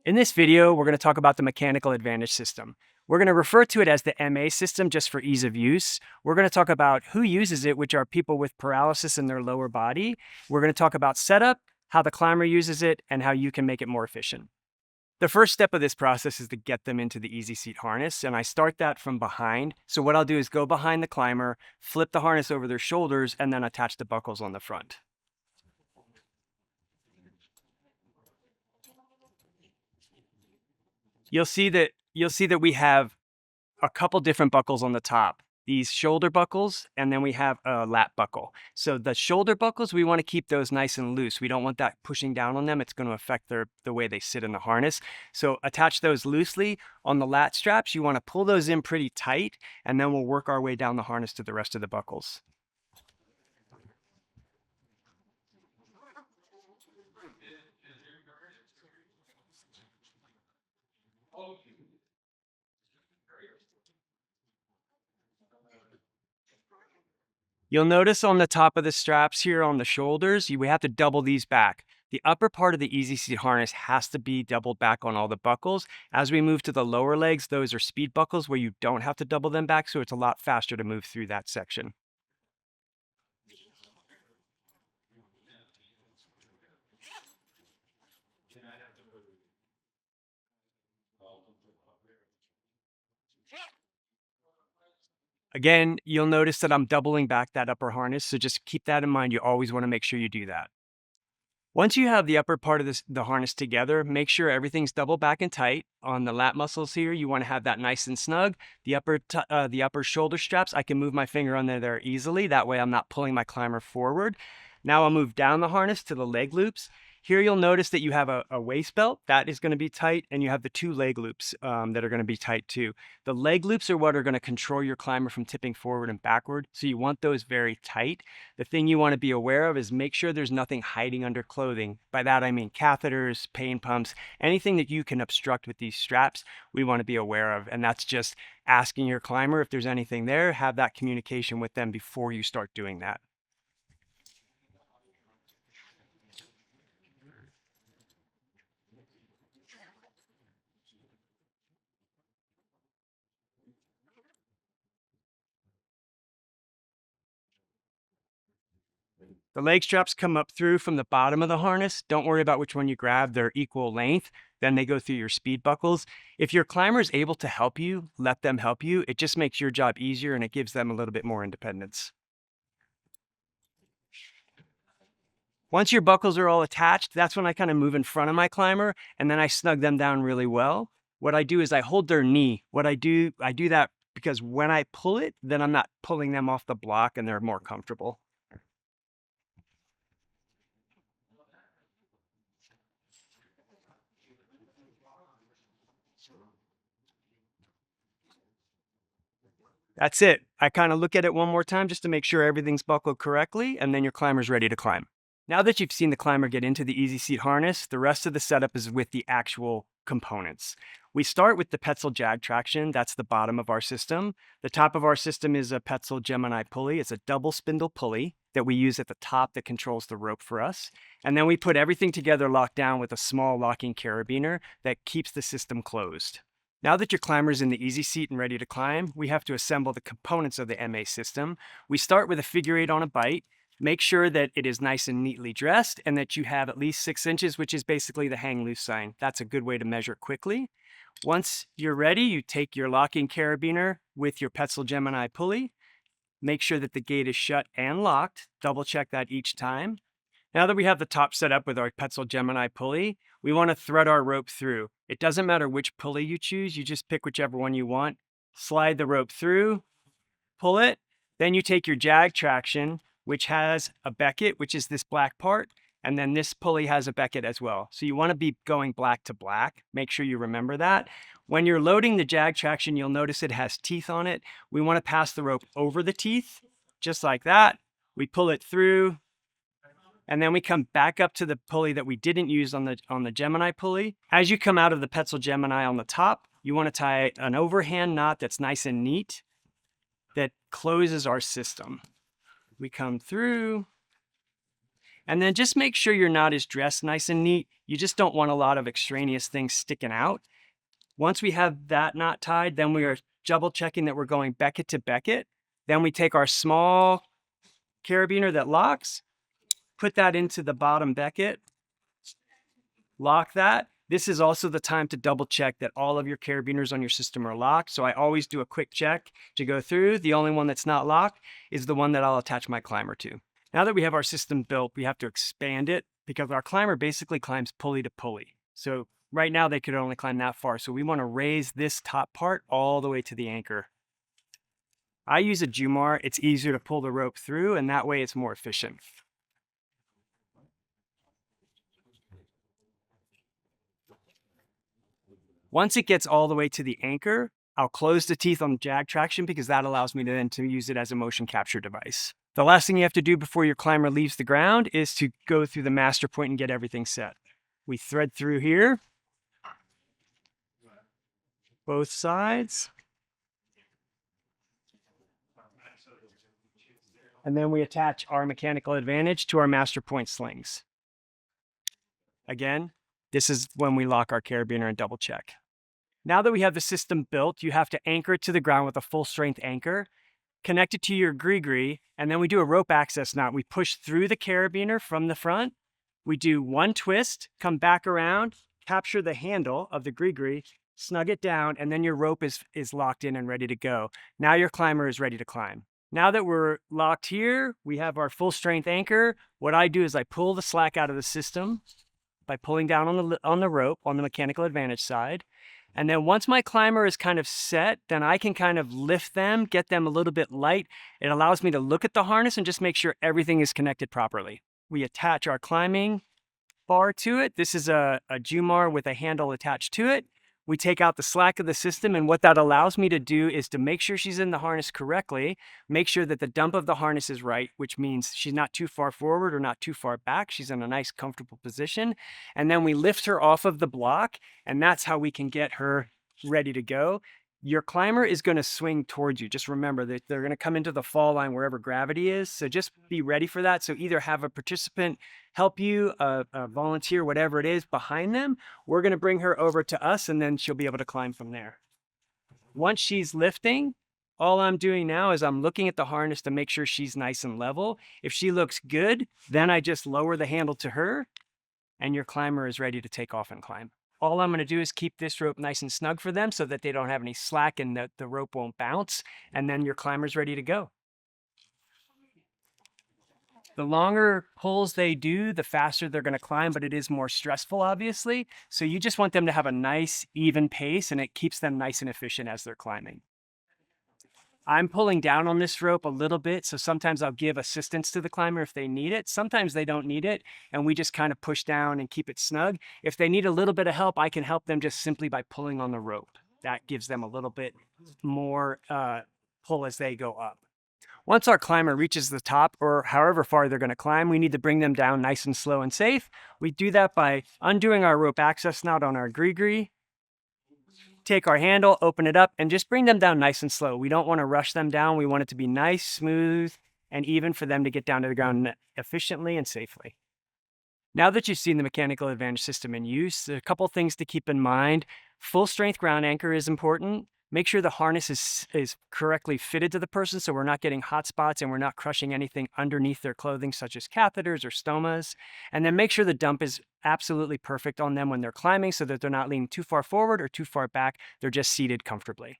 In this video, we're going to talk about the mechanical advantage system. We're going to refer to it as the MA system just for ease of use. We're going to talk about who uses it, which are people with paralysis in their lower body. We're going to talk about setup, how the climber uses it, and how you can make it more efficient. The first step of this process is to get them into the easy seat harness, and I start that from behind. So what I'll do is go behind the climber, flip the harness over their shoulders, and then attach the buckles on the front. You'll see that we have a couple different buckles on the top. These shoulder buckles, and then we have a lat buckle. So the shoulder buckles, we want to keep those nice and loose. We don't want that pushing down on them. It's going to affect the way they sit in the harness. So attach those loosely. On the lat straps, you want to pull those in pretty tight, and then we'll work our way down the harness to the rest of the buckles. You'll notice on the top of the straps here on the shoulders, we have to double these back. The upper part of the easy seat harness has to be doubled back on all the buckles. As we move to the lower legs, those are speed buckles where you don't have to double them back, so it's a lot faster to move through that section. Again, you'll notice that I'm doubling back that upper harness, so just keep that in mind. You always want to make sure you do that. Once you have the upper part of the harness together, make sure everything's double back and tight. On the lat muscles here, you want to have that nice and snug. The upper shoulder straps, I can move my finger on there easily. That way I'm not pulling my climber forward. Now I'll move down the harness to the leg loops. Here you'll notice that you have a waist belt. That is going to be tight, and you have the two leg loops that are going to be tight too. The leg loops are what are going to control your climber from tipping forward and backward, so you want those very tight. The thing you want to be aware of is make sure there's nothing hiding under clothing. By that I mean catheters, pain pumps, anything that you can obstruct with these straps, we want to be aware of. And that's just asking your climber if there's anything there, have that communication with them before you start doing that. The leg straps come up through from the bottom of the harness. Don't worry about which one you grab. They're equal length. Then they go through your speed buckles. If your climber is able to help you, let them help you. It just makes your job easier and it gives them a little bit more independence. Once your buckles are all attached, that's when I kind of move in front of my climber and then I snug them down really well. What I do is I hold their knee. I do that because when I pull it, then I'm not pulling them off the block and they're more comfortable. That's it. I kind of look at it one more time just to make sure everything's buckled correctly, and then your climber's ready to climb. Now that you've seen the climber get into the easy seat harness, the rest of the setup is with the actual components. We start with the Petzl jag traction. That's the bottom of our system. The top of our system is a Petzl Gemini pulley. It's a double spindle pulley that we use at the top that controls the rope for us. And then we put everything together locked down with a small locking carabiner that keeps the system closed. Now that your climber is in the easy seat and ready to climb, we have to assemble the components of the MA system. We start with a figure 8 on a bite. Make sure that it is nice and neatly dressed and that you have at least 6 inches, which is basically the hang loose sign. That's a good way to measure quickly. Once you're ready, you take your locking carabiner with your Petzl Gemini pulley. Make sure that the gate is shut and locked. Double check that each time. Now that we have the top set up with our Petzl Gemini pulley, we want to thread our rope through. It doesn't matter which pulley you choose, you just pick whichever one you want. Slide the rope through, pull it, then you take your jag traction, which has a becket, which is this black part, and then this pulley has a becket as well. So you want to be going black to black. Make sure you remember that. When you're loading the jag traction, you'll notice it has teeth on it. We want to pass the rope over the teeth, just like that. We pull it through, and then we come back up to the pulley that we didn't use on the Gemini pulley. As you come out of the Petzl Gemini on the top, you want to tie an overhand knot that's nice and neat that closes our system. We come through, And then just make sure your knot is dressed nice and neat. You just don't want a lot of extraneous things sticking out. Once we have that knot tied, then we are double checking that we're going Beckett to Beckett. Then we take our small carabiner that locks, put that into the bottom Beckett, lock that. This is also the time to double check that all of your carabiners on your system are locked. So I always do a quick check to go through. The only one that's not locked is the one that I'll attach my climber to. Now that we have our system built, we have to expand it because our climber basically climbs pulley to pulley. So right now they could only climb that far. So we want to raise this top part all the way to the anchor. I use a Jumar. It's easier to pull the rope through, and that way it's more efficient. Once it gets all the way to the anchor, I'll close the teeth on the jag traction because that allows me to then use it as a motion capture device. The last thing you have to do before your climber leaves the ground is to go through the master point and get everything set. We thread through here, both sides. And then we attach our mechanical advantage to our master point slings. Again, this is when we lock our carabiner and double check. Now that we have the system built, you have to anchor it to the ground with a full strength anchor, connect it to your gree-gree, and then we do a rope access knot. We push through the carabiner from the front. We do one twist, come back around, capture the handle of the gree-gree, snug it down, and then your rope is locked in and ready to go. Now your climber is ready to climb. Now that we're locked here, we have our full strength anchor. What I do is I pull the slack out of the system by pulling down on the rope on the mechanical advantage side. And then once my climber is kind of set, then I can kind of lift them, get them a little bit light. It allows me to look at the harness and just make sure everything is connected properly. We attach our climbing bar to it. This is a Jumar with a handle attached to it. We take out the slack of the system, and what that allows me to do is to make sure she's in the harness correctly, make sure that the dump of the harness is right, which means she's not too far forward or not too far back. She's in a nice, comfortable position. And then we lift her off of the block, and that's how we can get her ready to go. Your climber is going to swing towards you. Just remember that they're going to come into the fall line wherever gravity is. So just be ready for that. So either have a participant help you, a volunteer, whatever it is, behind them. We're going to bring her over to us, and then she'll be able to climb from there. Once she's lifting, all I'm doing now is I'm looking at the harness to make sure she's nice and level. If she looks good, then I just lower the handle to her, and your climber is ready to take off and climb. All I'm going to do is keep this rope nice and snug for them so that they don't have any slack and that the rope won't bounce, and then your climber's ready to go. The longer pulls they do, the faster they're going to climb, but it is more stressful, obviously. So you just want them to have a nice, even pace, and it keeps them nice and efficient as they're climbing. I'm pulling down on this rope a little bit, so sometimes I'll give assistance to the climber if they need it. Sometimes they don't need it, and we just kind of push down and keep it snug. If they need a little bit of help, I can help them just simply by pulling on the rope. That gives them a little bit more pull as they go up. Once our climber reaches the top, or however far they're going to climb, we need to bring them down nice and slow and safe. We do that by undoing our rope access knot on our gree-gree, take our handle, open it up, and just bring them down nice and slow. We don't want to rush them down. We want it to be nice, smooth, and even for them to get down to the ground efficiently and safely. Now that you've seen the mechanical advantage system in use, a couple things to keep in mind. Full strength ground anchor is important. Make sure the harness is correctly fitted to the person so we're not getting hot spots and we're not crushing anything underneath their clothing, such as catheters or stomas. And then make sure the dump is absolutely perfect on them when they're climbing so that they're not leaning too far forward or too far back. They're just seated comfortably.